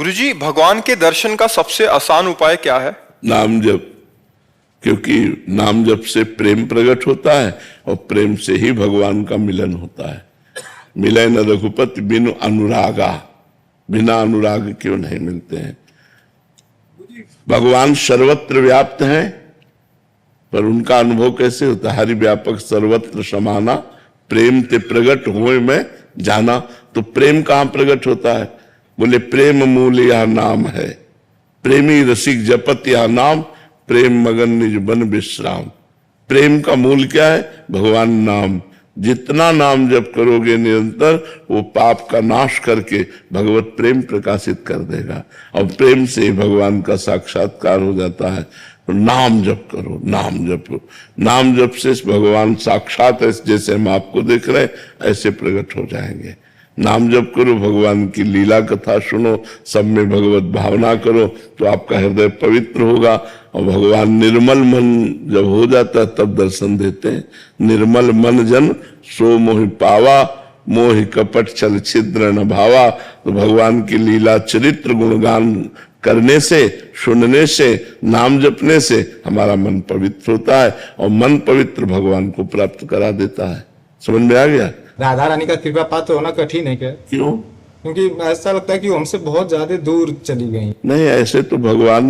गुरुजी, भगवान के दर्शन का सबसे आसान उपाय क्या है? नाम जप। क्योंकि नाम जप से प्रेम प्रकट होता है और प्रेम से ही भगवान का मिलन होता है। मिले न रघुपति बिनु अनुरागा, बिना अनुराग क्यों नहीं मिलते हैं। भगवान सर्वत्र व्याप्त हैं, पर उनका अनुभव कैसे होता है? हरि व्यापक सर्वत्र समाना, प्रेम ते प्रगट होए में जाना। तो प्रेम कहां प्रकट होता है? बोले प्रेम मूल यह नाम है, प्रेमी रसिक जपत यह नाम, प्रेम मगन निज बन विश्राम। प्रेम का मूल क्या है? भगवान नाम। जितना नाम जप करोगे निरंतर, वो पाप का नाश करके भगवत प्रेम प्रकाशित कर देगा और प्रेम से ही भगवान का साक्षात्कार हो जाता है। तो नाम जप करो, नाम जप। नाम जप से भगवान साक्षात जैसे हम आपको देख रहे हैं ऐसे प्रकट हो जाएंगे। नाम जप करो, भगवान की लीला कथा सुनो, सब में भगवत भावना करो, तो आपका हृदय पवित्र होगा। और भगवान निर्मल मन जब हो जाता है तब दर्शन देते हैं। निर्मल मन जन सो मोहि पावा, मोहि कपट छल छिद्र न भावा। तो भगवान की लीला चरित्र गुणगान करने से, सुनने से, नाम जपने से हमारा मन पवित्र होता है और मन पवित्र भगवान को प्राप्त करा देता है। समझ में आ गया? राधा रानी का कृपा पात्र होना कठिन है क्या? क्यों? क्योंकि ऐसा लगता है कि वो हमसे बहुत ज्यादा दूर चली गई। नहीं, ऐसे तो भगवान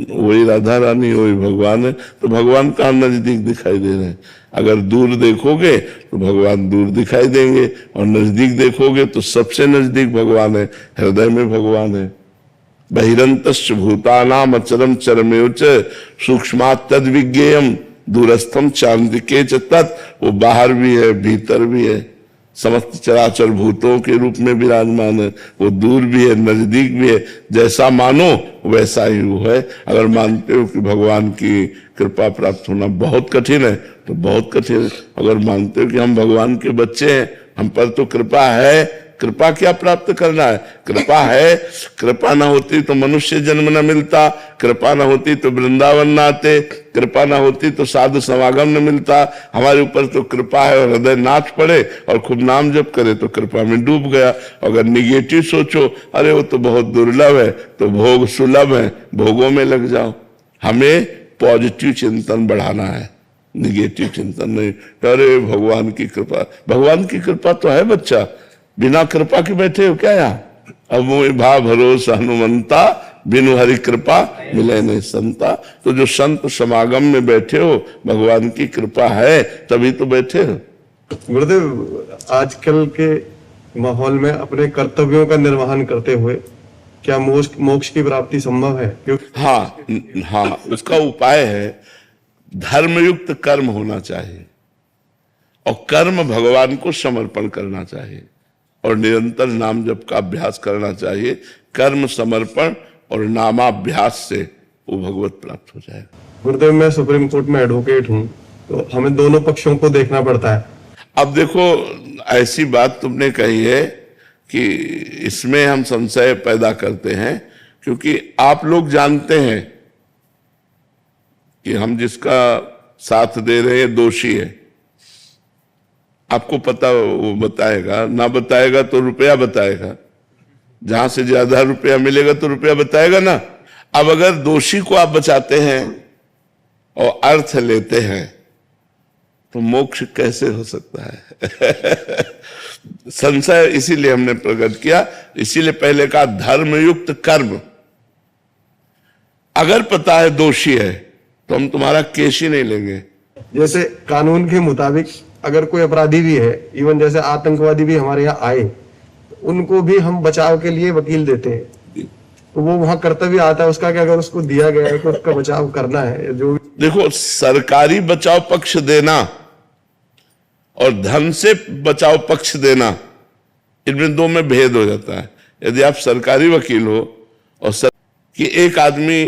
वही राधा रानी वही भगवान है। तो भगवान कहाँ नजदीक दिखाई दे रहे हैं? अगर दूर देखोगे तो भगवान दूर दिखाई देंगे और नजदीक देखोगे तो सबसे नजदीक भगवान है, हृदय में भगवान है। बहिरंतश्च भूतानाम अचरम चरमेव च सूक्ष्मात् तद विज्ञेयम दूरस्थम चांदिके च तत्। वो बाहर भी है, भीतर भी है, समस्त चराचर भूतों के रूप में विराजमान है। वो दूर भी है, नजदीक भी है। जैसा मानो वैसा ही वो है। अगर मानते हो कि भगवान की कृपा प्राप्त होना बहुत कठिन है तो बहुत कठिन है। अगर मानते हो कि हम भगवान के बच्चे हैं, हम पर तो कृपा है, कृपा क्या प्राप्त करना है? कृपा है। कृपा ना होती तो मनुष्य जन्म न मिलता, कृपा ना होती तो वृंदावन न आते, कृपा ना होती तो साधु समागम न मिलता। हमारे ऊपर तो कृपा है और हृदय नाच पड़े और खूब नाम जप करे तो कृपा में डूब गया। अगर निगेटिव सोचो, अरे वो तो बहुत दुर्लभ है, तो भोग सुलभ है, भोगों में लग जाओ। हमें पॉजिटिव चिंतन बढ़ाना है, निगेटिव चिंतन नहीं। अरे भगवान की कृपा, भगवान की कृपा तो है बच्चा, बिना कृपा के बैठे हो क्या यहाँ? अब मोहि भाव भरोसा हनुमंता, बिनु हरि कृपा मिले नहीं संता। तो जो संत समागम में बैठे हो, भगवान की कृपा है तभी तो बैठे हो। गुरुदेव, आजकल के माहौल में अपने कर्तव्यों का निर्वहन करते हुए क्या मोक्ष की प्राप्ति संभव है? हाँ, उसका उपाय है धर्मयुक्त कर्म होना चाहिए और कर्म भगवान को समर्पण करना चाहिए और निरंतर नाम जप का अभ्यास करना चाहिए। कर्म समर्पण और नामाभ्यास से वो भगवत प्राप्त हो जाएगा। गुरुदेव, मैं सुप्रीम कोर्ट में एडवोकेट हूँ, तो हमें दोनों पक्षों को देखना पड़ता है। अब देखो, ऐसी बात तुमने कही है कि इसमें हम संशय पैदा करते हैं, क्योंकि आप लोग जानते हैं कि हम जिसका साथ दे रहे हैं दोषी है। आपको पता, वो बताएगा, ना बताएगा तो रुपया बताएगा। जहां से ज्यादा रुपया मिलेगा तो रुपया बताएगा ना। अब अगर दोषी को आप बचाते हैं और अर्थ लेते हैं तो मोक्ष कैसे हो सकता है? संशय इसीलिए हमने प्रकट किया, इसीलिए पहले कहा धर्मयुक्त कर्म। अगर पता है दोषी है तो हम तुम्हारा केस ही नहीं लेंगे। जैसे कानून के मुताबिक अगर कोई अपराधी भी है, इवन जैसे आतंकवादी भी हमारे यहाँ आए, उनको भी हम बचाव के लिए वकील देते हैं। तो वो वहां कर्तव्य आता है उसका कि अगर उसको दिया गया है कि उसका बचाव करना है। जो देखो, सरकारी बचाव पक्ष देना और धन से बचाव पक्ष देना, इनमें दो में भेद हो जाता है। यदि आप सरकारी वकील हो और कि एक आदमी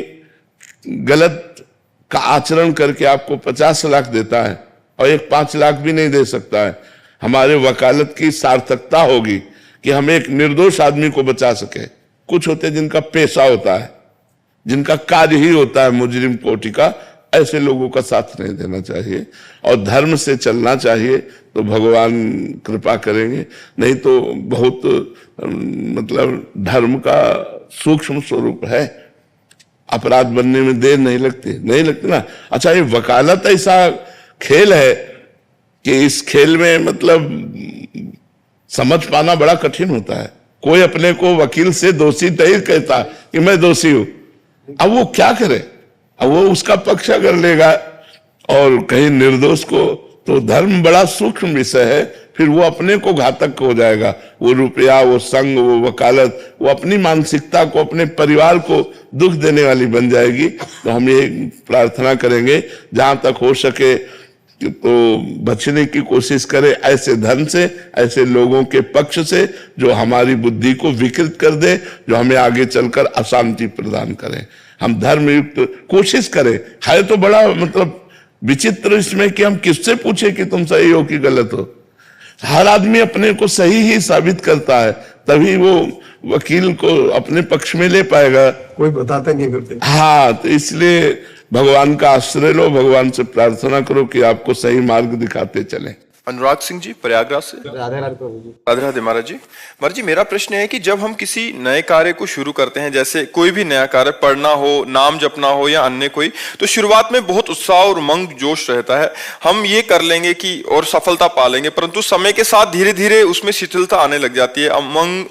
गलत का आचरण करके आपको 50 लाख देता है और एक 5 लाख भी नहीं दे सकता है, हमारे वकालत की सार्थकता होगी कि हम एक निर्दोष आदमी को बचा सके। कुछ होते हैं जिनका पेशा होता है, जिनका कार्य ही होता है मुजरिम कोटि का, ऐसे लोगों का साथ नहीं देना चाहिए और धर्म से चलना चाहिए। तो भगवान कृपा करेंगे, नहीं तो बहुत मतलब धर्म का सूक्ष्म स्वरूप है। अपराध बनने में देर नहीं लगती ना। अच्छा, ये वकालत ऐसा खेल है कि इस खेल में मतलब समझ पाना बड़ा कठिन होता है। कोई अपने को वकील से दोषी नहीं कहता कि मैं दोषी हूं। अब वो क्या करे? अब वो उसका पक्ष अगर लेगा और कहीं निर्दोष को, तो धर्म बड़ा सूक्ष्म विषय है, फिर वो अपने को घातक हो जाएगा। वो रुपया, वो संग, वो वकालत, वो अपनी मानसिकता को, अपने परिवार को दुख देने वाली बन जाएगी। तो हम ये प्रार्थना करेंगे जहां तक हो सके तो बचने की कोशिश करें ऐसे धन से, ऐसे लोगों के पक्ष से जो हमारी बुद्धि को विकृत कर दे, जो हमें आगे चलकर अशांति प्रदान करें। हम धर्मयुक्त कोशिश करें। है तो बड़ा मतलब विचित्र इसमें कि हम किससे पूछे कि तुम सही हो कि गलत हो। हर आदमी अपने को सही ही साबित करता है, तभी वो वकील को अपने पक्ष में ले पाएगा। कोई बताते नहीं करते। हाँ, तो इसलिए भगवान का आश्रय लो, भगवान से प्रार्थना करो कि आपको सही मार्ग दिखाते चले। अनुराग सिंह जी प्रयागराज से। राधे राधे प्रभु जी। राधे राधे महाराज जी। महाराज जी, मेरा प्रश्न है कि जब हम किसी नए कार्य को शुरू करते हैं, जैसे कोई भी नया कार्य, पढ़ना हो, नाम जपना हो या अन्य कोई, तो शुरुआत में बहुत उत्साह और उमंग जोश रहता है। हम ये कर लेंगे कि और सफलता पा लेंगे, परंतु समय के साथ धीरे धीरे उसमें शिथिलता आने लग जाती है। उमंग,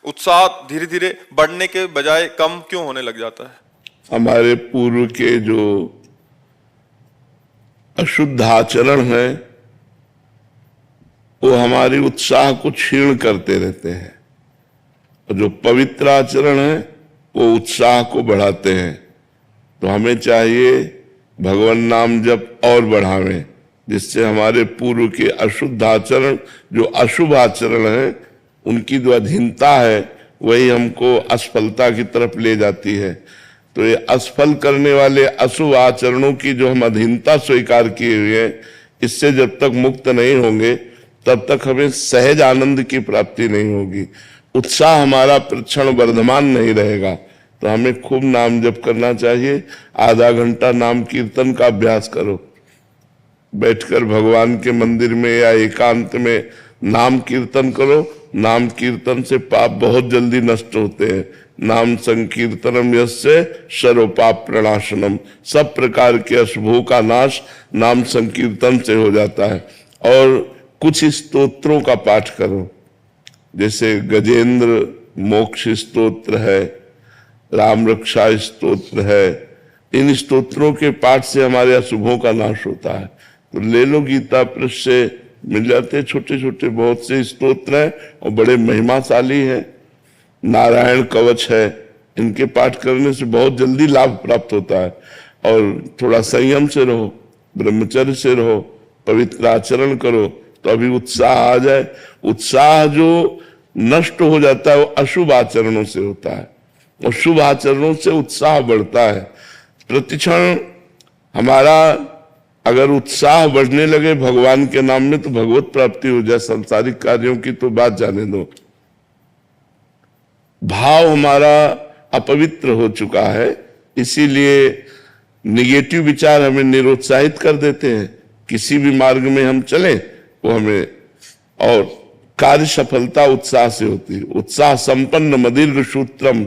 उत्साह धीरे धीरे बढ़ने के बजाय कम क्यों होने लग जाता है? हमारे पूर्व के जो अशुद्ध आचरण है वो हमारी उत्साह को क्षीण करते रहते हैं, और जो पवित्र आचरण है वो उत्साह को बढ़ाते हैं। तो हमें चाहिए भगवान नाम जप और बढ़ावें, जिससे हमारे पूर्व के अशुद्ध आचरण, जो अशुभ आचरण है, उनकी जो अधीनता है वही हमको असफलता की तरफ ले जाती है। तो ये असफल करने वाले अशुभ आचरणों की जो हम अधीनता स्वीकार किए हुए हैं, इससे जब तक मुक्त नहीं होंगे तब तक हमें सहज आनंद की प्राप्ति नहीं होगी। उत्साह हमारा प्रतिक्षण वर्धमान नहीं रहेगा। तो हमें खूब नाम जप करना चाहिए। आधा घंटा नाम कीर्तन का अभ्यास करो, बैठकर भगवान के मंदिर में या एकांत में नाम कीर्तन करो। नाम कीर्तन से पाप बहुत जल्दी नष्ट होते हैं। नाम संकीर्तनम यस्य सर्व पाप प्रणाशनम, सब प्रकार के अशुभों का नाश नाम संकीर्तन से हो जाता है। और कुछ स्तोत्रों का पाठ करो, जैसे गजेंद्र मोक्ष स्तोत्र है, राम रक्षा स्तोत्र है। इन स्तोत्रों के पाठ से हमारे अशुभों का नाश होता है। तो ले लो, गीता प्रेस से मिल जाते हैं, छोटे छोटे बहुत से स्तोत्र हैं और बड़े महिमाशाली हैं। नारायण कवच है, इनके पाठ करने से बहुत जल्दी लाभ प्राप्त होता है। और थोड़ा संयम से रहो, ब्रह्मचर्य से रहो, पवित्र आचरण करो, तो अभी उत्साह आ जाए। उत्साह जो नष्ट हो जाता है वो अशुभ आचरणों से होता है, और शुभ आचरणों से उत्साह बढ़ता है। प्रतिक्षण हमारा अगर उत्साह बढ़ने लगे भगवान के नाम में, तो भगवत प्राप्ति हो जाए। सांसारिक कार्यों की तो बात जाने दो। भाव हमारा अपवित्र हो चुका है, इसीलिए निगेटिव विचार हमें निरुत्साहित कर देते हैं। किसी भी मार्ग में हम चलें वो हमें, और कार्य सफलता उत्साह से होती है। उत्साह संपन्न मदीर्घ सूत्रम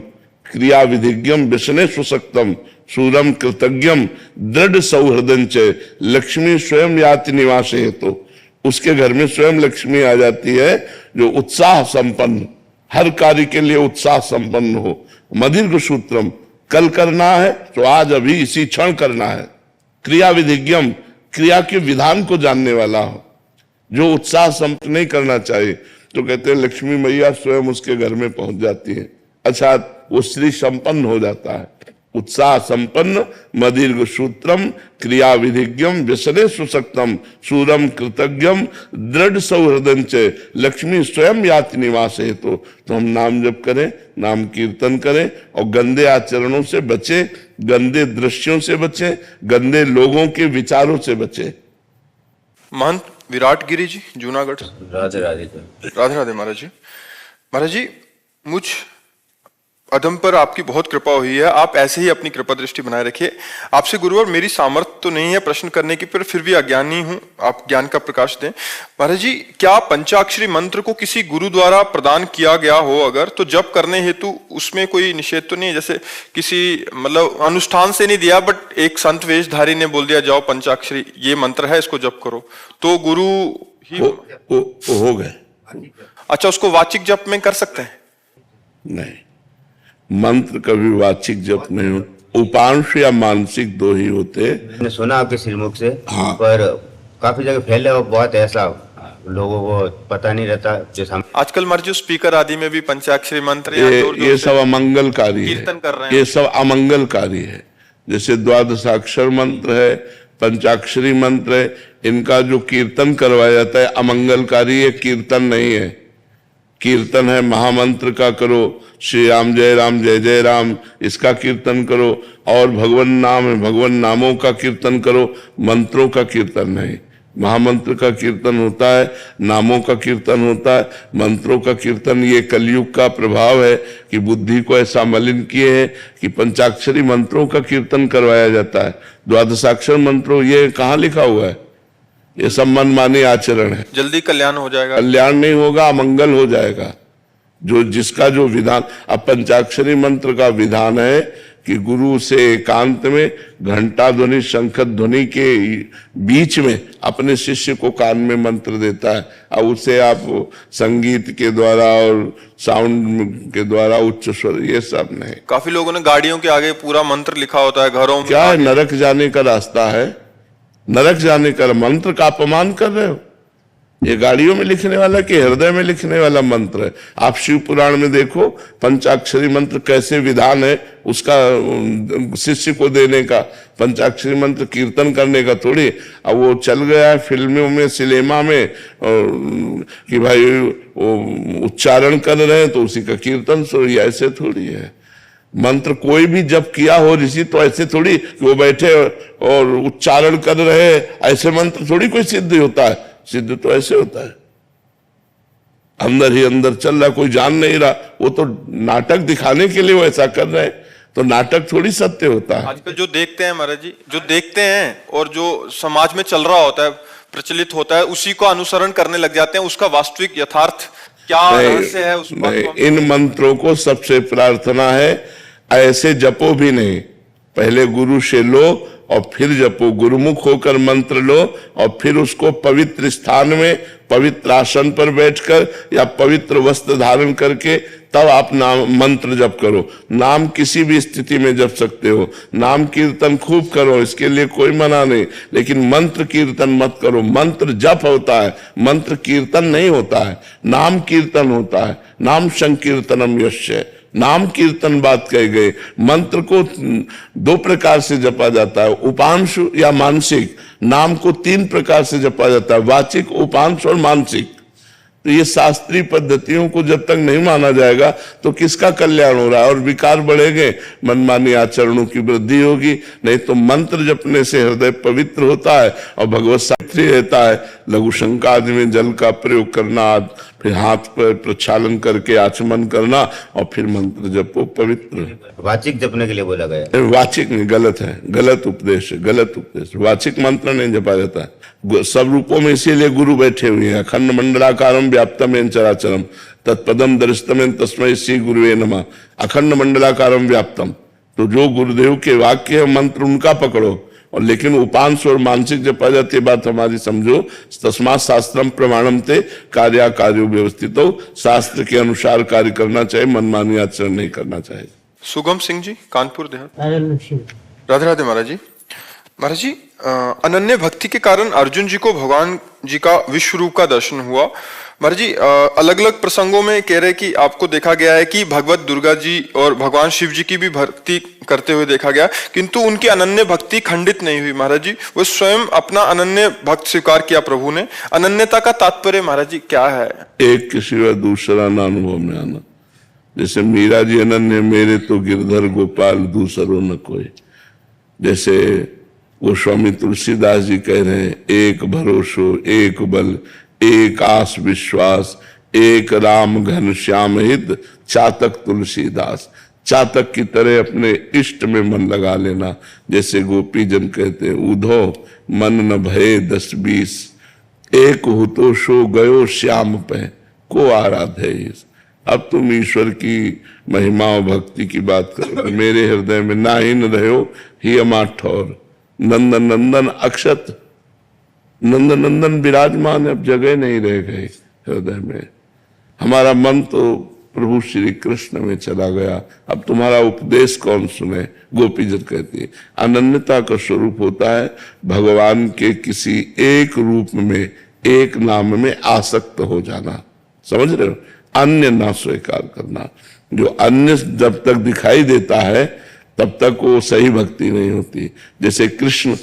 क्रिया विधिज्ञम व्यसने सुशक्तम सूरम कृतज्ञम दृढ़ सौहृदंच लक्ष्मी स्वयं याति निवास है। तो उसके घर में स्वयं लक्ष्मी आ जाती है जो उत्साह संपन्न, हर कार्य के लिए उत्साह संपन्न हो। मदीर्घ सूत्रम, कल करना है तो आज अभी इसी क्षण करना है। क्रिया विधिज्ञम, क्रिया के विधान को जानने वाला हो। जो उत्साह संपन्न नहीं करना चाहिए, तो कहते हैं लक्ष्मी मैया स्वयं उसके घर में पहुंच जाती है, अच्छा वो श्री संपन्न हो जाता है। उत्साह संपन्न मदीर्घ सूत्रम क्रिया विधिज्ञम व्यसने सुशक्तम सूरम कृतज्ञम दृढ़ सौहृदंच लक्ष्मी स्वयं याति निवास है। तो हम नाम जप करें, नाम कीर्तन करें, और गंदे आचरणों से बचे, गंदे दृश्यों से बचे, गंदे लोगों के विचारों से बचे। महंत विराट गिरी जी, जूनागढ़। राधे राधे। राधे राधे महाराज जी। महाराज जी, मुझ अधम पर आपकी बहुत कृपा हुई है, आप ऐसे ही अपनी कृपा दृष्टि बनाए रखिए। आपसे गुरुवर मेरी सामर्थ्य तो नहीं है प्रश्न करने की, पर फिर भी अज्ञानी हूं, आप ज्ञान का प्रकाश दें। महाराज जी, क्या पंचाक्षरी मंत्र को किसी गुरु द्वारा प्रदान किया गया हो अगर, तो जप करने हेतु उसमें कोई निषेध तो नहीं है? जैसे किसी मतलब अनुष्ठान से नहीं दिया, बट एक संत वेशधारी ने बोल दिया जाओ पंचाक्षरी ये मंत्र है इसको जप करो, तो गुरु ही हो गए। अच्छा, उसको वाचिक जप में कर सकते हैं? नहीं, मंत्र कभी वाचिक जप नहीं हो, उपांश या मानसिक दो ही होते। मैंने सुना आपके श्रीमुख से, हाँ। पर काफी जगह फैले और बहुत ऐसा लोगों को पता नहीं रहता। जैसे हम आजकल मर्जी स्पीकर आदि में भी पंचाक्षरी मंत्र या जोर जोर ये से सब अमंगलकारी है, कीर्तन कर रहे हैं। ये सब अमंगलकारी है। जैसे द्वादशाक्षर मंत्र है, पंचाक्षरी मंत्र है, इनका जो कीर्तन करवाया जाता है अमंगलकारी है, कीर्तन नहीं है। कीर्तन है महामंत्र का करो, श्री राम जय जय राम, इसका कीर्तन करो, और भगवान नाम है, भगवान नामों का कीर्तन करो, मंत्रों का कीर्तन नहीं। महामंत्र का कीर्तन होता है, नामों का कीर्तन होता है, मंत्रों का कीर्तन। ये कलयुग का प्रभाव है कि बुद्धि को ऐसा मलिन किए हैं कि पंचाक्षरी मंत्रों का कीर्तन करवाया जाता है। द्वादशाक्षर मंत्रों ये कहाँ लिखा हुआ है? ये सब मनमानी आचरण है। जल्दी कल्याण हो जाएगा? कल्याण नहीं होगा, अमंगल हो जाएगा। जो जिसका जो विधान, अब पंचाक्षरी मंत्र का विधान है कि गुरु से एकांत में घंटा ध्वनि शंख ध्वनि के बीच में अपने शिष्य को कान में मंत्र देता है, और उसे आप संगीत के द्वारा और साउंड के द्वारा उच्च स्वर, ये सब नहीं। काफी लोगों ने गाड़ियों के आगे पूरा मंत्र लिखा होता है, घरों में क्या है, नरक जाने का रास्ता है? नरक जाने का मंत्र का अपमान कर रहे हो। ये गाड़ियों में लिखने वाला कि हृदय में लिखने वाला मंत्र है। आप शिव पुराण में देखो पंचाक्षरी मंत्र कैसे विधान है उसका शिष्य को देने का। पंचाक्षरी मंत्र कीर्तन करने का थोड़ी। अब वो चल गया है फिल्मों में, सिनेमा में, कि भाई वो उच्चारण कर रहे हैं तो उसी का कीर्तन सुनिए, ऐसे थोड़ी है। मंत्र कोई भी जब किया हो ऋषि तो ऐसे थोड़ी कि वो बैठे और उच्चारण कर रहे हैं, ऐसे मंत्र थोड़ी कोई सिद्ध होता है। सिद्ध तो ऐसे होता है, अंदर ही अंदर चल रहा, कोई जान नहीं रहा। वो तो नाटक दिखाने के लिए वो ऐसा कर रहे हैं, तो नाटक थोड़ी सत्य होता है। आजकल जो देखते हैं महाराज जी, जो देखते हैं और जो समाज में चल रहा होता है, प्रचलित होता है, उसी को अनुसरण करने लग जाते हैं। उसका वास्तविक यथार्थ क्या रहस्य है उस बात को? इन मंत्रों को सबसे प्रार्थना है ऐसे जपो भी नहीं, पहले गुरु से लो और फिर जपो। गुरुमुख होकर मंत्र लो और फिर उसको पवित्र स्थान में, पवित्र आसन पर बैठकर या पवित्र वस्त्र धारण करके तब आप नाम मंत्र जप करो। नाम किसी भी स्थिति में जप सकते हो, नाम कीर्तन खूब करो, इसके लिए कोई मना नहीं, लेकिन मंत्र कीर्तन मत करो। मंत्र जप होता है, मंत्र कीर्तन नहीं होता है। नाम कीर्तन होता है, नाम संकीर्तनम यस्य, नाम कीर्तन बात कही गई। मंत्र को दो प्रकार से जपा जाता है, उपांश या मानसिक। नाम को तीन प्रकार से जपा जाता है, वाचिक, उपांश और मानसिक। तो ये शास्त्रीय पद्धतियों को जब तक नहीं माना जाएगा तो किसका कल्याण हो रहा है? और विकार बढ़ेंगे, मनमानी आचरणों की वृद्धि होगी। नहीं तो मंत्र जपने से हृदय पवित्र होता है और भगवत साक्षी रहता है। लघु शंका आदि में जल का प्रयोग करना, फिर हाथ पर प्रक्षालन करके आचमन करना और फिर मंत्र जपो, पवित्र। वाचिक जपने के लिए बोला गया। वाचिक नहीं, गलत है, गलत उपदेश है, गलत उपदेश। वाचिक मंत्र नहीं जपा जाता है। सब रूपों में इसीलिए गुरु बैठे हुए हैं। अखंड मंडलाकारम व्याप्तम येन चराचरम तत्पदम दर्शितम तस्मै श्री गुरुवे नमः। अखंड मंडलाकारम व्याप्तम, तो जो गुरुदेव के वाक्य मंत्र उनका पकड़ो, और लेकिन उपांश और मानसिक जपा जाती है, बात हमारी समझो। तस्मात् शास्त्रम प्रमाणम ते कार्या कार्यो व्यवस्थित हो, शास्त्र के अनुसार कार्य करना चाहिए, मनमानी आचरण नहीं करना चाहिए। सुगम सिंह जी, कानपुर देहात। राधे राधे महाराज जी। महाराज जी, अनन्य भक्ति के कारण अर्जुन जी को भगवान जी का विश्व रूप का दर्शन हुआ। महाराज जी, अलग अलग प्रसंगों में कह रहे कि आपको देखा गया है कि भगवत दुर्गा जी और भगवान शिव जी की भी भक्ति करते हुए देखा गया, किंतु उनकी अनन्य भक्ति खंडित नहीं हुई। महाराज जी, वो स्वयं अपना अनन्य भक्त स्वीकार किया प्रभु ने। अनन्यता का तात्पर्य महाराज जी क्या है? एक के सिवा दूसरा ना अनुभव में आना। जैसे मीरा जी अनन्य मेरे तो गिरधर गोपाल दूसरो न कोई। जैसे वो स्वामी तुलसीदास जी कह रहे हैं, एक भरोसो एक बल एक आस विश्वास, एक राम घन श्याम हित चातक तुलसीदास। चातक की तरह अपने इष्ट में मन लगा लेना। जैसे गोपी जन कहते हैं, उधो मन न भये 10-20, एक हो तो शो गयो श्याम पे को आराधे। अब तुम ईश्वर की महिमा और भक्ति की बात करो। मेरे हृदय में ना ही न रहो ही अमा ठौर, नंदन नंदन अक्षत, नंदन नंदन विराजमान, अब जगह नहीं रह गई हृदय में। हमारा मन तो प्रभु श्री कृष्ण में चला गया, अब तुम्हारा उपदेश कौन सुने। गोपी जन कहती है अनन्यता का स्वरूप होता है भगवान के किसी एक रूप में, एक नाम में आसक्त हो जाना। समझ रहे हो, अन्य ना स्वीकार करना। जो अन्य जब तक दिखाई देता है तब तक वो सही भक्ति नहीं होती। जैसे कृष्ण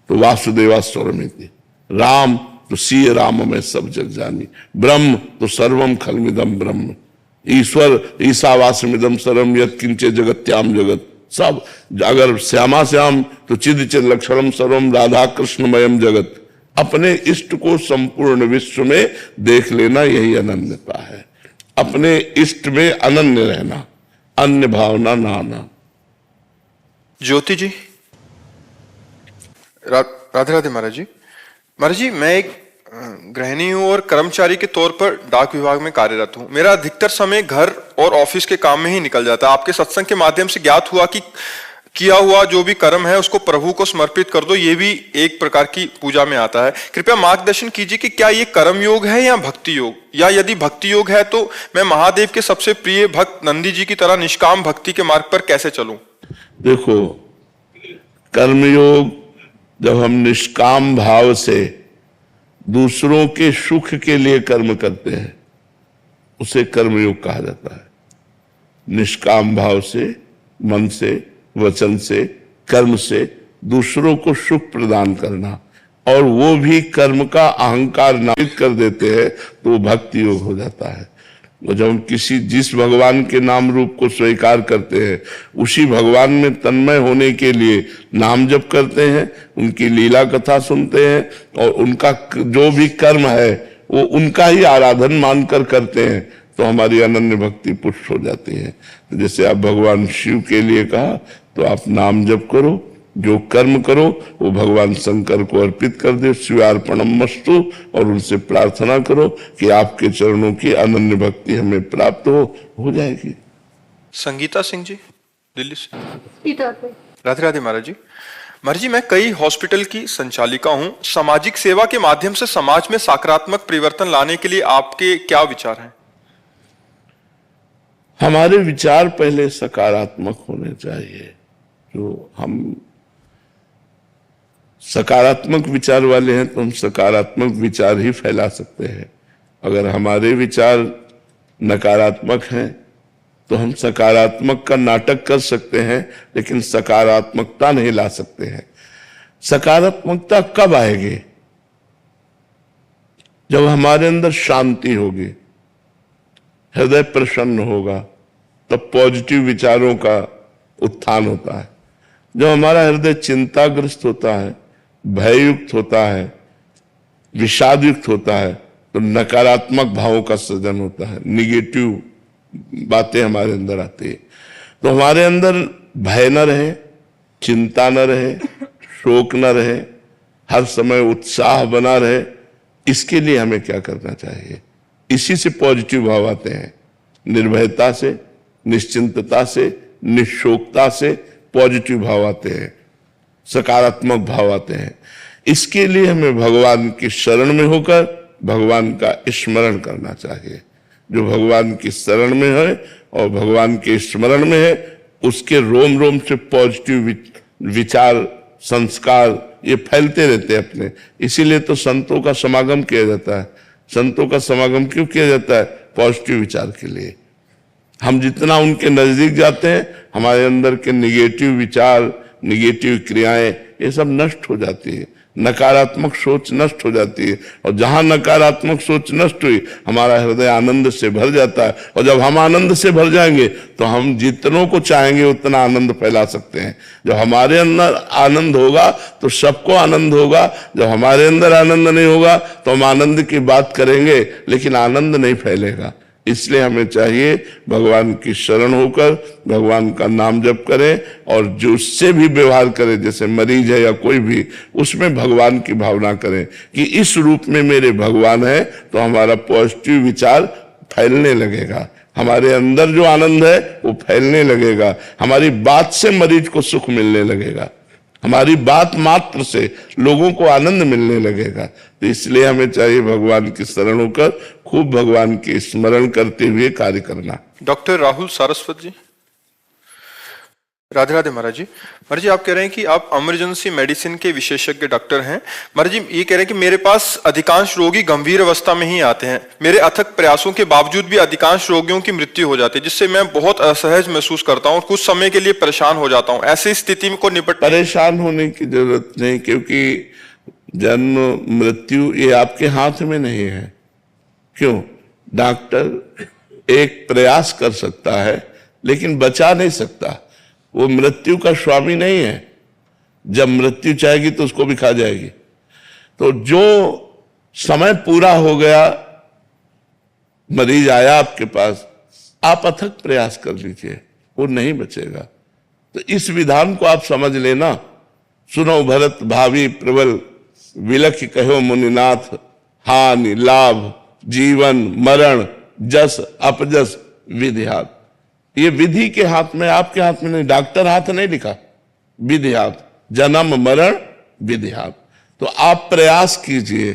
तो वासुदेवा स्वरमिति, राम तो सीय राम में सब जग जानी, ब्रह्म तो सर्वम खलमिदम ब्रह्म, ईश्वर ईशावासमिदम सर्वम यत् किंचे जगत्याम जगत, सब। अगर श्यामा श्याम तो चिद चिद लक्षणम सर्वम राधा कृष्णमयम जगत। अपने इष्ट को संपूर्ण विश्व में देख लेना, यही अनन्यता है। अपने इष्ट में अनन्य रहना, अन्य भावना ना आना। ज्योति जी। राधे राधे महाराज जी। महाराज जी, मैं एक गृहिणी हूं और कर्मचारी के तौर पर डाक विभाग में कार्यरत हूं। मेरा अधिकतर समय घर और ऑफिस के काम में ही निकल जाता है। आपके सत्संग के माध्यम से ज्ञात हुआ कि किया हुआ जो भी कर्म है उसको प्रभु को समर्पित कर दो, ये भी एक प्रकार की पूजा में आता है। कृपया मार्गदर्शन कीजिए कि क्या ये कर्म योग है या भक्ति योग, या यदि भक्ति योग है तो मैं महादेव के सबसे प्रिय भक्त नंदी जी की तरह निष्काम भक्ति के मार्ग पर कैसे चलूं। देखो, कर्मयोग जब हम निष्काम भाव से दूसरों के सुख के लिए कर्म करते हैं उसे कर्मयोग कहा जाता है। निष्काम भाव से, मन से, वचन से, कर्म से दूसरों को सुख प्रदान करना, और वो भी कर्म का अहंकार नामित कर देते हैं तो वो भक्ति योग हो जाता है। और जब हम जिस भगवान के नाम रूप को स्वीकार करते हैं उसी भगवान में तन्मय होने के लिए नाम जप करते हैं, उनकी लीला कथा सुनते हैं और उनका जो भी कर्म है वो उनका ही आराधन मानकर करते हैं तो हमारी अनन्य भक्ति पुष्ट हो जाती है। जैसे आप भगवान शिव के लिए कहा तो आप नाम जप करो, जो कर्म करो वो भगवान शंकर को अर्पित कर दे, शिवार्पणम मस्तु, और उनसे प्रार्थना करो कि आपके चरणों की अनन्य भक्ति हमें प्राप्त हो जाएगी। संगीता सिंह जी, दिल्ली से। राधे राधे महाराज जी। महाराज जी, मैं कई हॉस्पिटल की संचालिका हूं। सामाजिक सेवा के माध्यम से समाज में सकारात्मक परिवर्तन लाने के लिए आपके क्या विचार हैं? हमारे विचार पहले सकारात्मक होने चाहिए। जो हम सकारात्मक विचार वाले हैं तो हम सकारात्मक विचार ही फैला सकते हैं। अगर हमारे विचार नकारात्मक हैं तो हम सकारात्मक का नाटक कर सकते हैं लेकिन सकारात्मकता नहीं ला सकते हैं। सकारात्मकता कब आएगी? जब हमारे अंदर शांति होगी, हृदय प्रसन्न होगा, तब पॉजिटिव विचारों का उत्थान होता है। जब हमारा हृदय चिंताग्रस्त होता है, भययुक्त होता है, विषादयुक्त होता है, तो नकारात्मक भावों का सृजन होता है, निगेटिव बातें हमारे अंदर आती है। तो हमारे अंदर भय न रहे, चिंता न रहे, शोक न रहे, हर समय उत्साह बना रहे, इसके लिए हमें क्या करना चाहिए? इसी से पॉजिटिव भाव आते हैं। निर्भयता से, निश्चिंतता से, निशोकता से पॉजिटिव भाव आते हैं, सकारात्मक भाव आते हैं। इसके लिए हमें भगवान की शरण में होकर भगवान का स्मरण करना चाहिए। जो भगवान की शरण में है और भगवान के स्मरण में है उसके रोम रोम से पॉजिटिव विचार, संस्कार ये फैलते रहते हैं अपने। इसीलिए तो संतों का समागम किया जाता है। संतों का समागम क्यों किया जाता है? पॉजिटिव विचार के लिए। हम जितना उनके नजदीक जाते हैं हमारे अंदर के निगेटिव विचार, निगेटिव क्रियाएं ये सब नष्ट हो जाती है, नकारात्मक सोच नष्ट हो जाती है। और जहां नकारात्मक सोच नष्ट हुई हमारा हृदय आनंद से भर जाता है। और जब हम आनंद से भर जाएंगे तो हम जितनों को चाहेंगे उतना आनंद फैला सकते हैं। जब हमारे अंदर आनंद होगा तो सबको आनंद होगा। जब हमारे अंदर आनंद नहीं होगा तो हम आनंद की बात करेंगे लेकिन आनंद नहीं फैलेगा। इसलिए हमें चाहिए भगवान की शरण होकर भगवान का नाम जप करें और जो उससे भी व्यवहार करे, जैसे मरीज है या कोई भी, उसमें भगवान की भावना करें कि इस रूप में मेरे भगवान है, तो हमारा पॉजिटिव विचार फैलने लगेगा, हमारे अंदर जो आनंद है वो फैलने लगेगा, हमारी बात से मरीज को सुख मिलने लगेगा, हमारी बात मात्र से लोगों को आनंद मिलने लगेगा। तो इसलिए हमें चाहिए भगवान की शरण होकर खूब भगवान की स्मरण करते हुए कार्य करना। डॉक्टर राहुल सारस्वत जी। राधे राधे महाराज जी। महाराज जी, आप कह रहे हैं कि आप इमरजेंसी मेडिसिन के विशेषज्ञ डॉक्टर हैं। महाराज जी, ये कह रहे हैं कि मेरे पास अधिकांश रोगी गंभीर अवस्था में ही आते हैं, मेरे अथक प्रयासों के बावजूद भी अधिकांश रोगियों की मृत्यु हो जाती है, जिससे मैं बहुत असहज महसूस करता हूँ और कुछ समय के लिए परेशान हो जाता हूँ। ऐसी स्थिति में को निपट परेशान होने की जरूरत नहीं, क्योंकि जन्म मृत्यु ये आपके हाथ में नहीं है। क्यों? डॉक्टर एक प्रयास कर सकता है लेकिन बचा नहीं सकता, वो मृत्यु का स्वामी नहीं है। जब मृत्यु चाहेगी तो उसको भी खा जाएगी। तो जो समय पूरा हो गया, मरीज आया आपके पास, आप अथक प्रयास कर लीजिए, वो नहीं बचेगा। तो इस विधान को आप समझ लेना। सुनो भरत भावी प्रबल, विलख कहो मुनिनाथ, हानि लाभ जीवन मरण जस अपजस विधि हाथ। ये विधि के हाथ में, आपके हाथ में नहीं, डॉक्टर हाथ नहीं लिखा, विधि हाथ, जन्म मरण विधि हाथ। तो आप प्रयास कीजिए,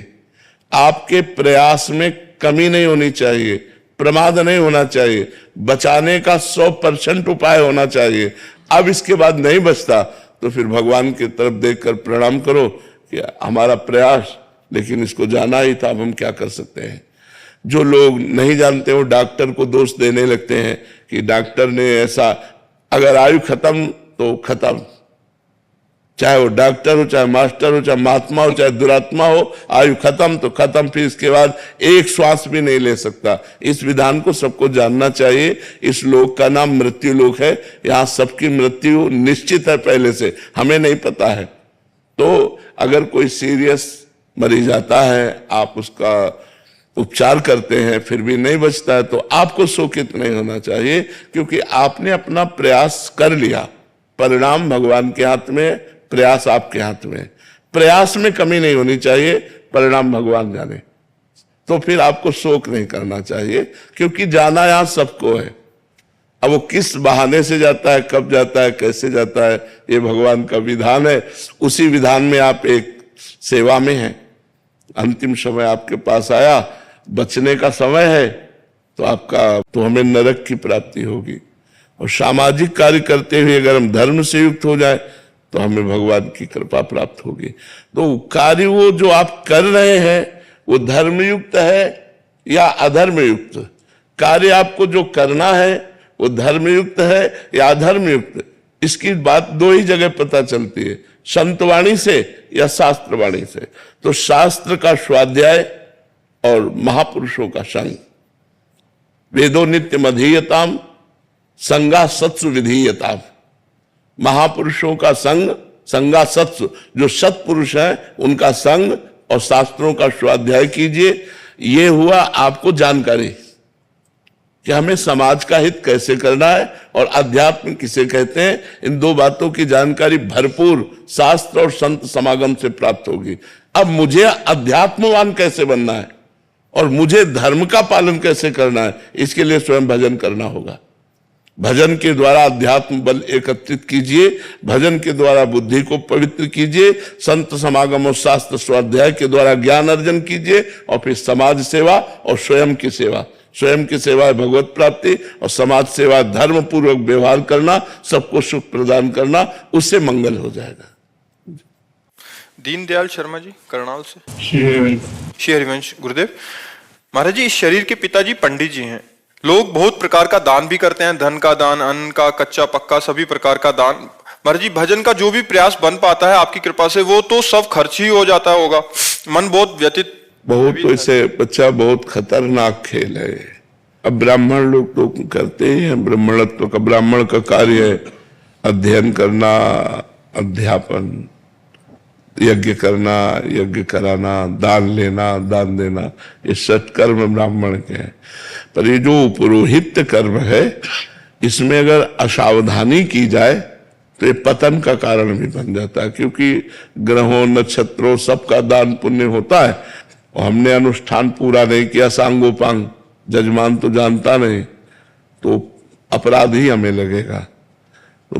आपके प्रयास में कमी नहीं होनी चाहिए, प्रमाद नहीं होना चाहिए, बचाने का 100% उपाय होना चाहिए। अब इसके बाद नहीं बचता तो फिर भगवान की तरफ देखकर प्रणाम करो कि हमारा प्रयास, लेकिन इसको जाना ही था, अब हम क्या कर सकते हैं। जो लोग नहीं जानते वो डॉक्टर को दोष देने लगते हैं कि डॉक्टर ने ऐसा, अगर आयु खत्म तो खत्म, चाहे वो डॉक्टर हो, चाहे मास्टर हो, चाहे महात्मा हो, चाहे दुरात्मा हो, आयु खत्म तो खत्म, फिर इसके बाद एक श्वास भी नहीं ले सकता। इस विधान को सबको जानना चाहिए। इस लोक का नाम मृत्यु लोक है, यहाँ सबकी मृत्यु निश्चित है पहले से, हमें नहीं पता है। तो अगर कोई सीरियस मरीज आता है, आप उसका उपचार करते हैं, फिर भी नहीं बचता है, तो आपको शोकित नहीं होना चाहिए, क्योंकि आपने अपना प्रयास कर लिया। परिणाम भगवान के हाथ में, प्रयास आपके हाथ में। प्रयास में कमी नहीं होनी चाहिए, परिणाम भगवान जाने। तो फिर आपको शोक नहीं करना चाहिए, क्योंकि जाना यहां सबको है। अब वो किस बहाने से जाता है, कब जाता है, कैसे जाता है, ये भगवान का विधान है। उसी विधान में आप एक सेवा में हैं। अंतिम समय आपके पास आया, बचने का समय है, तो हमें नरक की प्राप्ति होगी। और सामाजिक कार्य करते हुए अगर हम धर्म से युक्त हो जाए तो हमें भगवान की कृपा प्राप्त होगी। तो कार्य वो जो आप कर रहे हैं वो धर्मयुक्त है या अधर्मयुक्त? कार्य आपको जो करना है वो धर्मयुक्त है या अधर्मयुक्त? इसकी बात दो ही जगह पता चलती है, संतवाणी से या शास्त्रवाणी से। तो शास्त्र का स्वाध्याय और महापुरुषों का संग, वेदो नित्य मधीयताम संगा सत्सु विधीयताम। महापुरुषों का संग, संगा सत्सु, जो सत्पुरुष हैं उनका संग और शास्त्रों का स्वाध्याय कीजिए। ये हुआ आपको जानकारी कि हमें समाज का हित कैसे करना है और अध्यात्म किसे कहते हैं। इन दो बातों की जानकारी भरपूर शास्त्र और संत समागम से प्राप्त होगी। अब मुझे अध्यात्मवान कैसे बनना है और मुझे धर्म का पालन कैसे करना है, इसके लिए स्वयं भजन करना होगा। भजन के द्वारा अध्यात्म बल एकत्रित कीजिए, भजन के द्वारा बुद्धि को पवित्र कीजिए, संत समागम और शास्त्र स्वाध्याय के द्वारा ज्ञान अर्जन कीजिए, और फिर समाज सेवा और स्वयं की सेवा। स्वयं की सेवा है भगवत प्राप्ति और समाज सेवा धर्म पूर्वक व्यवहार करना, सबको सुख प्रदान करना, उससे मंगल हो जाएगा। दीनदयाल शर्मा जी करनाल से। श्री हरिवंश गुरुदेव। महाराज जी, इस शरीर के पिताजी पंडित जी हैं। लोग बहुत प्रकार का दान भी करते हैं, धन का दान, अन्न का, कच्चा पक्का, सभी प्रकार का दान। महाराज जी, भजन का जो भी प्रयास बन पाता है आपकी कृपा से, वो तो सब खर्च ही हो जाता होगा। मन बहुत व्यतीत, बहुत तो इसे बच्चा बहुत खतरनाक खेल है। अब ब्राह्मण लोग तो करते ही हैं, ब्राह्मणत्व का, ब्राह्मण का कार्य है अध्ययन करना, अध्यापन, यज्ञ करना, यज्ञ कराना, दान लेना, दान देना, ये सत्कर्म ब्राह्मण के हैं। पर ये जो पुरोहित कर्म है, इसमें अगर असावधानी की जाए तो ये पतन का कारण भी बन जाता है, क्योंकि ग्रहों नक्षत्रों सबका दान पुण्य होता है और हमने अनुष्ठान पूरा नहीं किया, सांगोपांग, जजमान तो जानता नहीं, तो अपराध ही हमें लगेगा। तो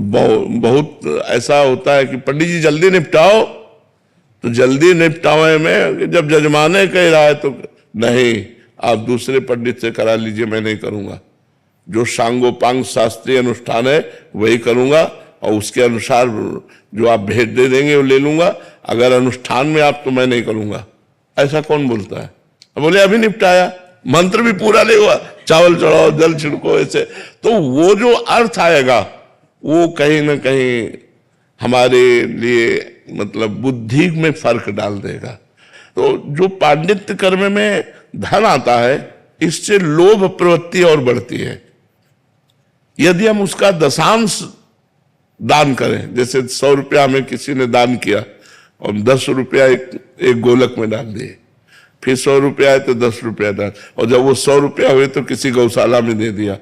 बहुत ऐसा होता है कि पंडित जी जल्दी निपटाओ, तो जल्दी निपटावे में जब जजमाने कह रहा है तो नहीं, आप दूसरे पंडित से करा लीजिए, मैं नहीं करूंगा। जो सांगोपांग शास्त्रीय अनुष्ठान है वही करूंगा और उसके अनुसार जो आप भेंट दे देंगे वो ले लूंगा, अगर अनुष्ठान में आप तो मैं नहीं करूंगा। ऐसा कौन बोलता है? बोले अभी निपटाया, मंत्र भी पूरा नहीं हुआ, चावल चढ़ाओ, जल छिड़को, ऐसे। तो वो जो अर्थ आएगा वो कहीं ना कहीं हमारे लिए मतलब बुद्धि में फर्क डाल देगा। तो जो पांडित्य कर्म में धन आता है, इससे लोभ प्रवृत्ति और बढ़ती है। यदि हम उसका दशांश दान करें, जैसे 100 रुपया हमें किसी ने दान किया और 10 रुपया एक गोलक में डाल दिए, फिर 100 रुपया है तो 10 रुपया डाल, और जब वो 100 रुपया हुए तो किसी गौशाला में दे दिया,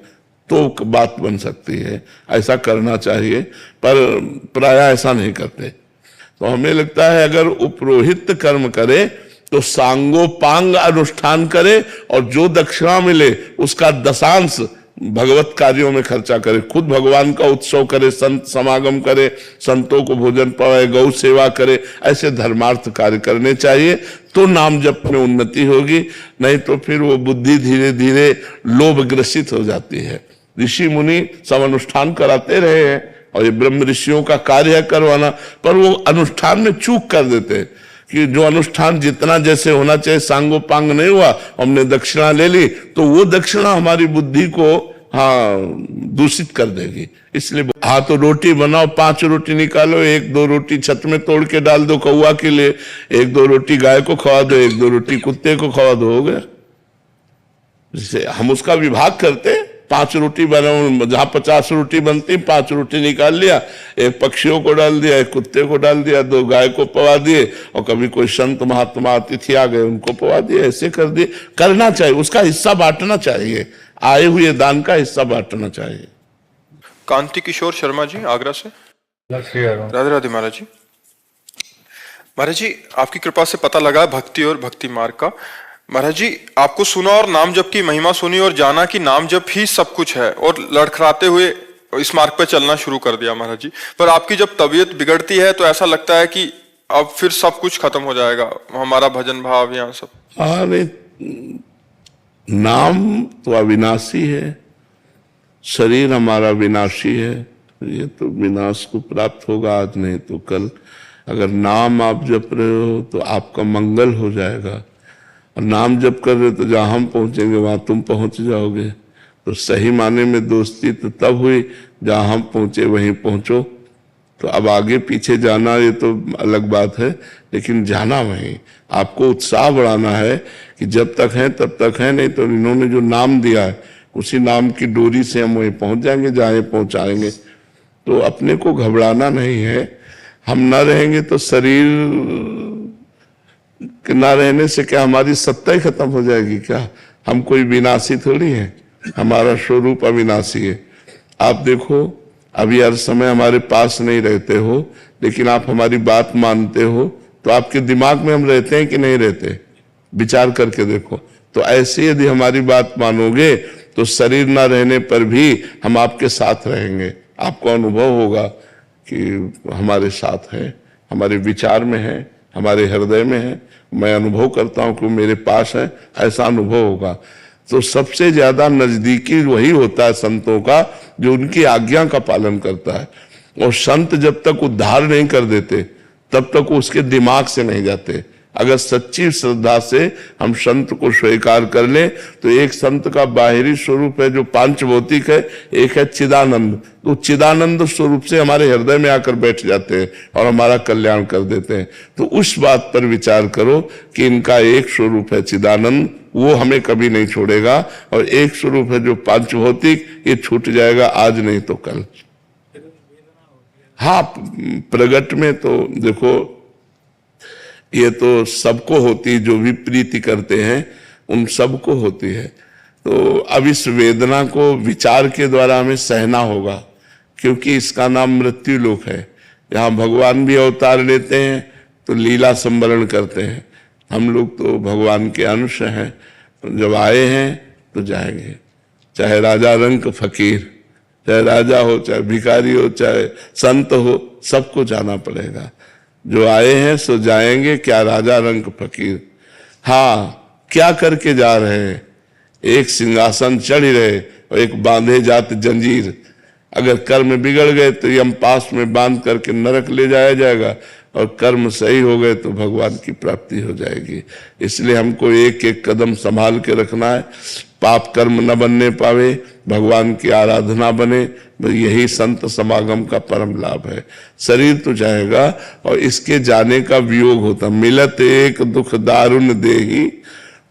तो बात बन सकती है। ऐसा करना चाहिए, पर प्राय ऐसा नहीं करते। तो हमें लगता है अगर उपरोहित कर्म करे तो सांगोपांग अनुष्ठान करे और जो दक्षिणा मिले उसका दशांश भगवत कार्यों में खर्चा करे, खुद भगवान का उत्सव करे, संत समागम करे, संतों को भोजन पावे, गौ सेवा करे, ऐसे धर्मार्थ कार्य करने चाहिए, तो नाम जप में उन्नति होगी। नहीं तो फिर वो बुद्धि धीरे धीरे लोभ ग्रसित हो जाती है। ऋषि मुनि सब अनुष्ठान कराते रहे हैं और ये ब्रह्म ऋषियों का कार्य है करवाना, पर वो अनुष्ठान में चूक कर देते हैं कि जो अनुष्ठान जितना जैसे होना चाहिए सांगोपांग नहीं हुआ, हमने दक्षिणा ले ली, तो वो दक्षिणा हमारी बुद्धि को दूषित कर देगी। इसलिए तो रोटी बनाओ, 5 रोटी निकालो, 1-2 रोटी छत में तोड़ के डाल दो कौवा के लिए, 1-2 रोटी गाय को खवा दो, 1-2 रोटी कुत्ते को खवा दो, हो गया। जैसे हम उसका विभाग करते, 5 रोटी बनाओ, जहां 50 रोटी बनती 5 रोटी निकाल लिया, 1 पक्षियों को डाल दिया, 1 कुत्ते को डाल दिया, 2 गाय को पवा दिए, और कभी कोई संत महात्मा अतिथि आ गए उनको पवा दिए, ऐसे कर दिए। करना चाहिए, उसका हिस्सा बांटना चाहिए, आए हुए दान का हिस्सा बांटना चाहिए। कांति किशोर शर्मा जी आगरा से। राधे राधे महाराज जी। महाराज जी, आपकी कृपा से पता लगा भक्ति और भक्ति मार्ग का। महाराज जी, आपको सुना और नाम जप की महिमा सुनी और जाना कि नाम जप ही सब कुछ है, और लड़खड़ाते हुए इस मार्ग पे चलना शुरू कर दिया महाराज जी। पर आपकी जब तबीयत बिगड़ती है तो ऐसा लगता है कि अब फिर सब कुछ खत्म हो जाएगा, हमारा भजन भाव यहाँ सब। अरे नाम तो अविनाशी है, शरीर हमारा विनाशी है, ये तो विनाश को प्राप्त होगा आज नहीं तो कल। अगर नाम आप जप रहे हो तो आपका मंगल हो जाएगा, और नाम जप कर रहे हो तो जहां हम पहुंचेंगे वहां तुम पहुंच जाओगे। तो सही माने में दोस्ती तो तब हुई जहां हम पहुंचे वहीं पहुंचो। तो अब आगे पीछे जाना ये तो अलग बात है, लेकिन जाना वहीं। आपको उत्साह बढ़ाना है कि जब तक है तब तक है, नहीं तो इन्होंने जो नाम दिया है उसी नाम की डोरी से हम वहीं पहुंच जाएंगे जहां पहुंचाएंगे। तो अपने को घबराना नहीं है। हम ना रहेंगे तो शरीर के ना रहने से क्या हमारी सत्ता ही खत्म हो जाएगी क्या? हम कोई विनाशी थोड़ी है, हमारा स्वरूप अविनाशी है। आप देखो अभी हर समय हमारे पास नहीं रहते हो, लेकिन आप हमारी बात मानते हो, तो आपके दिमाग में हम रहते हैं कि नहीं रहते? विचार करके देखो। तो ऐसे यदि हमारी बात मानोगे तो शरीर ना रहने पर भी हम आपके साथ रहेंगे। आपको अनुभव होगा कि हमारे साथ है, हमारे विचार में है, हमारे हृदय में है। मैं अनुभव करता हूं कि मेरे पास है, ऐसा अनुभव होगा। तो सबसे ज्यादा नजदीकी वही होता है संतों का जो उनकी आज्ञा का पालन करता है। और संत जब तक उद्धार नहीं कर देते तब तक उसके दिमाग से नहीं जाते। अगर सच्ची श्रद्धा से हम संत को स्वीकार कर ले तो एक संत का बाहरी स्वरूप है जो पांच भौतिक है, एक है चिदानंद। तो चिदानंद स्वरूप से हमारे हृदय में आकर बैठ जाते हैं और हमारा कल्याण कर देते हैं। तो उस बात पर विचार करो कि इनका एक स्वरूप है चिदानंद, वो हमें कभी नहीं छोड़ेगा, और एक स्वरूप है जो पांच भौतिक, ये छूट जाएगा आज नहीं तो कल। हाँ, प्रगट में तो देखो ये तो सबको होती है, जो भी प्रीति करते हैं उन सबको होती है। तो अब इस वेदना को विचार के द्वारा हमें सहना होगा, क्योंकि इसका नाम मृत्यु लोक है। यहाँ भगवान भी अवतार लेते हैं तो लीला संवरण करते हैं, हम लोग तो भगवान के अंश हैं, जब आए हैं तो जाएंगे। चाहे राजा रंक फकीर, चाहे राजा हो, चाहे भिखारी हो, चाहे संत हो, सबको जाना पड़ेगा। जो आए हैं सो जाएंगे, क्या राजा रंक फकीर। हाँ, क्या करके जा रहे हैं? एक सिंहासन चढ़ रहे और एक बांधे जात जंजीर। अगर कर्म बिगड़ गए तो यम पास में बांध करके नरक ले जाया जाएगा, और कर्म सही हो गए तो भगवान की प्राप्ति हो जाएगी। इसलिए हमको एक एक कदम संभाल के रखना है, पाप कर्म न बनने पावे, भगवान की आराधना बने। यही संत समागम का परम लाभ है। शरीर तो जाएगा और इसके जाने का वियोग होता, मिलत एक दुख दारुण देही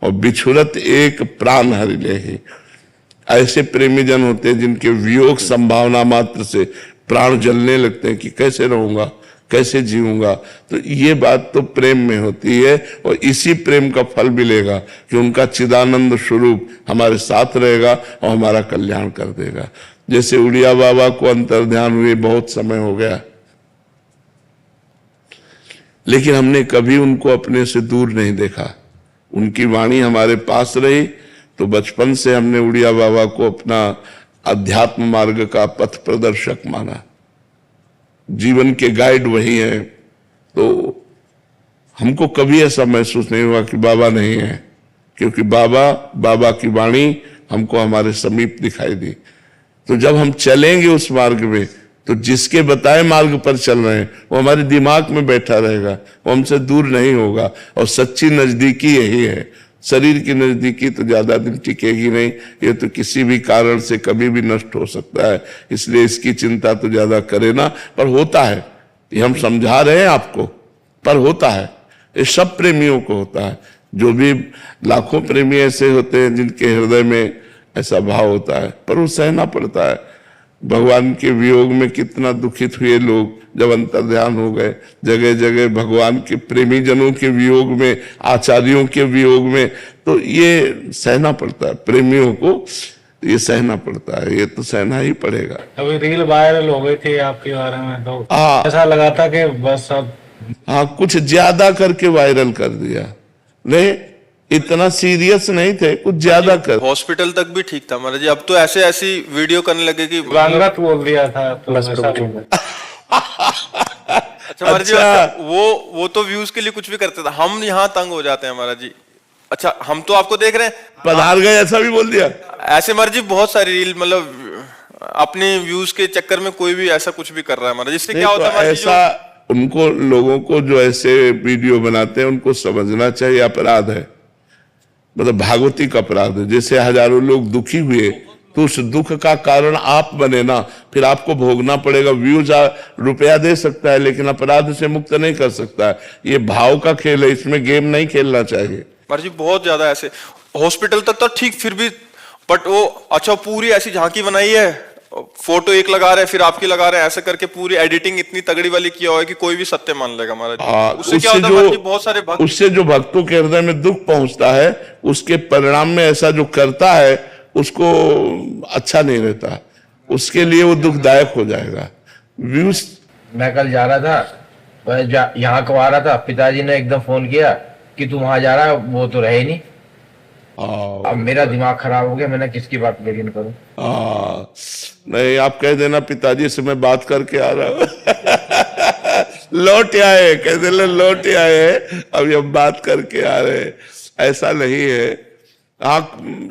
और बिछुरत एक प्राण हरि लेही। ऐसे प्रेमी जन होते हैं जिनके वियोग संभावना मात्र से प्राण जलने लगते हैं कि कैसे रहूंगा, कैसे जीऊंगा। तो ये बात तो प्रेम में होती है, और इसी प्रेम का फल मिलेगा कि उनका चिदानंद स्वरूप हमारे साथ रहेगा और हमारा कल्याण कर देगा। जैसे उड़िया बाबा को अंतर्ध्यान हुए बहुत समय हो गया, लेकिन हमने कभी उनको अपने से दूर नहीं देखा। उनकी वाणी हमारे पास रही, तो बचपन से हमने उड़िया बाबा को अपना अध्यात्म मार्ग का पथ प्रदर्शक माना। जीवन के गाइड वही हैं। तो हमको कभी ऐसा महसूस नहीं हुआ कि बाबा नहीं है, क्योंकि बाबा की वाणी हमको हमारे समीप दिखाई दी। तो जब हम चलेंगे उस मार्ग में, तो जिसके बताए मार्ग पर चल रहे हैं वो हमारे दिमाग में बैठा रहेगा, वो हमसे दूर नहीं होगा। और सच्ची नजदीकी यही है। शरीर की नजदीकी तो ज्यादा दिन टिकेगी नहीं, ये तो किसी भी कारण से कभी भी नष्ट हो सकता है। इसलिए इसकी चिंता तो ज्यादा करे ना। पर होता है, ये हम समझा रहे हैं आपको, पर होता है। ये सब प्रेमियों को होता है। जो भी लाखों प्रेमी ऐसे होते हैं जिनके हृदय में ऐसा भाव होता है, पर वो सहना पड़ता है। भगवान के वियोग में कितना दुखित हुए लोग जब अंतर्ध्यान हो गए। जगह जगह भगवान के प्रेमी जनों के वियोग में, आचार्यों के वियोग में, तो ये सहना पड़ता है। प्रेमियों को ये सहना पड़ता है, ये तो सहना ही पड़ेगा। अभी रील वायरल हो गई थी आपके बारे में, तो ऐसा लगा था कि बस अब हाँ, कुछ ज्यादा करके वायरल कर दिया। नहीं, इतना सीरियस नहीं थे, कुछ ज्यादा कर। हॉस्पिटल तक भी ठीक था महाराज जी, अब तो ऐसे ऐसी वीडियो करने लगे कि गलत बोल दिया था, तो ऐसा बोल अच्छा महाराज जी, अच्छा, वो तो व्यूज के लिए कुछ भी करते थे। हम यहाँ तंग हो जाते हैं महाराज जी। अच्छा, हम तो आपको देख रहे हैं, पधार गए ऐसा भी बोल दिया। ऐसे महाराज जी बहुत सारी रील, मतलब अपने व्यूज के चक्कर में कोई भी ऐसा कुछ भी कर रहा है महाराज। इससे क्या होता है ऐसा उनको, लोगों को जो ऐसे वीडियो बनाते हैं उनको समझना चाहिए अपराध है, मतलब भागवतिक अपराध है। जैसे हजारों लोग दुखी हुए तो उस दुख का कारण आप बने ना, फिर आपको भोगना पड़ेगा। व्यूज रुपया दे सकता है लेकिन अपराध से मुक्त नहीं कर सकता है। ये भाव का खेल है, इसमें गेम नहीं खेलना चाहिए। महाराज जी बहुत ज्यादा ऐसे हॉस्पिटल तक तो ठीक, फिर भी बट वो अच्छा पूरी ऐसी झांकी बनाई है, फोटो एक लगा रहे हैं फिर आपकी लगा रहे हैं, ऐसे करके पूरी एडिटिंग इतनी तगड़ी वाली किया हुआ है कि कोई भी सत्य मान लेगा महाराज। उससे क्या होता है, बहुत सारे भक्त, उससे जो भक्तों के हृदय में दुख पहुंचता है, उसके परिणाम में ऐसा जो करता है उसको अच्छा नहीं रहता, उसके लिए वो दुखदायक हो जाएगा। व्यूज, मैं कल जा रहा था, यहाँ को आ रहा था, पिताजी ने एकदम फोन किया कि तू वहां जा रहा है, वो तो रहे नहीं। अब मेरा दिमाग खराब हो गया, मैंने किसकी बात यकीन करूं। नहीं, आप कह देना पिताजी से मैं बात करके आ रहा हूं लौट आए, कह देना लौट आए, अभी हम बात करके आ रहे हैं। ऐसा नहीं है।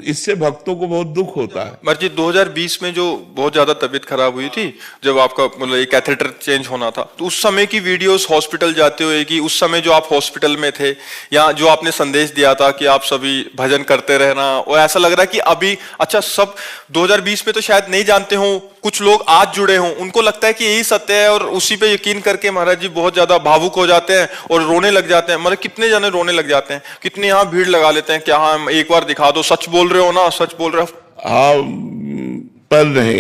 इससे भक्तों को बहुत दुख होता है। महाराज जी 2020 में जो बहुत ज्यादा तबीयत खराब हुई थी, जब आपका मतलब एक कैथेटर चेंज होना था, तो उस समय की वीडियोस हॉस्पिटल जाते हुए कि उस समय जो आप हॉस्पिटल में थे, या जो आपने संदेश दिया था कि आप सभी भजन करते रहना, और ऐसा लग रहा है कि अभी अच्छा सब 2020 में तो शायद नहीं जानते हो, कुछ लोग आज जुड़े हों, उनको लगता है कि यही सत्य है और उसी पे यकीन करके महाराज जी बहुत ज्यादा भावुक हो जाते हैं और रोने लग जाते हैं। मतलब कितने जने रोने लग जाते हैं, कितने यहाँ भीड़ लगा लेते हैं कि हाँ एक बार दिखा दो, सच बोल रहे हो ना, सच बोल रहे हो। हाँ, पर नहीं,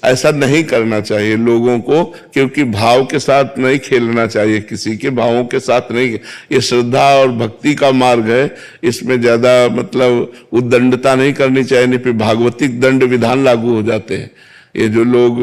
ऐसा नहीं करना चाहिए लोगों को, क्योंकि भाव के साथ नहीं खेलना चाहिए, किसी के भावों के साथ नहीं। ये श्रद्धा और भक्ति का मार्ग है, इसमें ज्यादा मतलब उद्दंडता नहीं करनी चाहिए, नहीं फिर भागवतिक दंड विधान लागू हो जाते हैं। ये जो लोग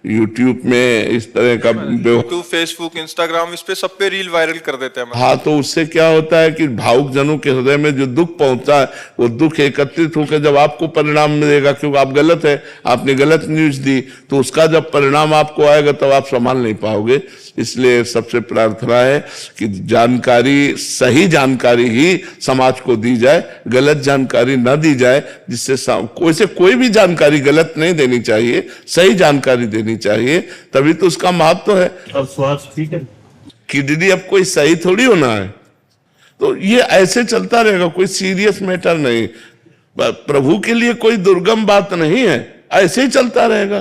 YouTube में इस तरह का यूट्यूब, फेसबुक, इंस्टाग्राम, इस पे सब पे रील वायरल कर देते हैं। हाँ, तो उससे क्या होता है कि भावुक जनों के हृदय में जो दुख पहुंचता है, वो दुख एकत्रित होकर जब आपको परिणाम मिलेगा, क्योंकि आप गलत है, आपने गलत न्यूज दी, तो उसका जब परिणाम आपको आएगा तब आप संभाल नहीं पाओगे। इसलिए सबसे प्रार्थना है कि जानकारी, सही जानकारी ही समाज को दी जाए, गलत जानकारी न दी जाए, जिससे कोई भी जानकारी गलत नहीं देनी चाहिए, सही जानकारी देनी चाहिए, तभी तो उसका महत्व है। अब स्वास्थ्य ठीक है, किडनी अब कोई सही थोड़ी होना है, तो ये ऐसे चलता रहेगा, कोई सीरियस मैटर नहीं, प्रभु के लिए कोई दुर्गम बात नहीं है, ऐसे ही चलता रहेगा।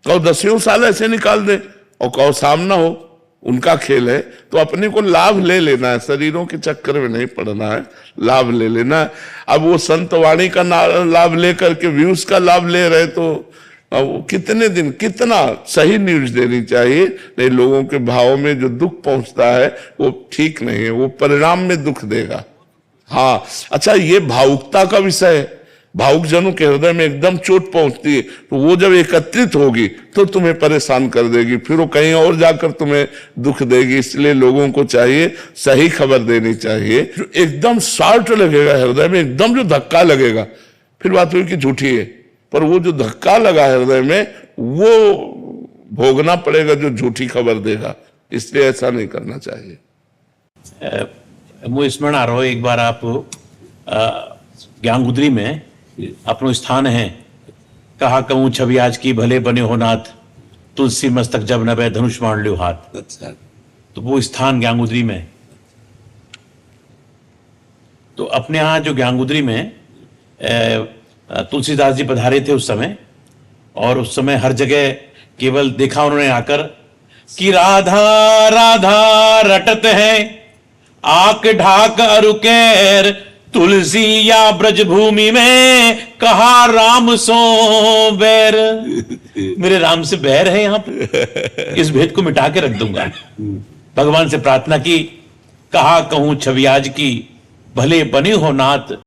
कहो 10 साल ऐसे निकाल दे और कहो सामना हो, उनका खेल है, तो अपने को लाभ ले लेना है, शरीरों के चक्कर में नहीं पड़ना है, लाभ ले लेना है। अब वो संत वाणी का लाभ लेकर के व्यूज का लाभ ले रहे, तो कितने दिन, कितना सही न्यूज देनी चाहिए, नहीं लोगों के भाव में जो दुख पहुंचता है वो ठीक नहीं है, वो परिणाम में दुख देगा। हाँ, अच्छा, ये भावुकता का विषय है, भावुक जनों के हृदय में एकदम चोट पहुंचती है, तो वो जब एकत्रित होगी तो तुम्हें परेशान कर देगी, फिर वो कहीं और जाकर तुम्हें दुख देगी। इसलिए लोगों को चाहिए सही खबर देनी चाहिए। जो एकदम शॉर्ट लगेगा हृदय में, एकदम जो धक्का लगेगा, फिर बात हुई कि झूठी है, पर वो जो धक्का लगा हृदय में, वो भोगना पड़ेगा जो झूठी खबर देगा। इसलिए ऐसा नहीं करना चाहिए। मुझे स्मरण आ रहा हो, एक बार आप ज्ञानगुदरी में अपनो स्थान है, कहा कहूं छवि आज की भले बने हो नाथ, तुलसी मस्तक जब नभे धनुष बाण ल्यो हाथ। तो वो स्थान ज्ञानगुदरी में, तो अपने यहाँ जो ज्ञानगुदरी में तुलसीदास जी पधारे थे उस समय, और उस समय हर जगह केवल देखा उन्होंने आकर कि राधा राधा रटत है, आक ढाक अरुकेर, तुलसी या ब्रज भूमि में कहा राम सो बैर। मेरे राम से बैर है यहाँ पे, इस भेद को मिटा के रख दूंगा। भगवान से प्रार्थना की, कहा कहूं छवि आज की भले बने हो नाथ,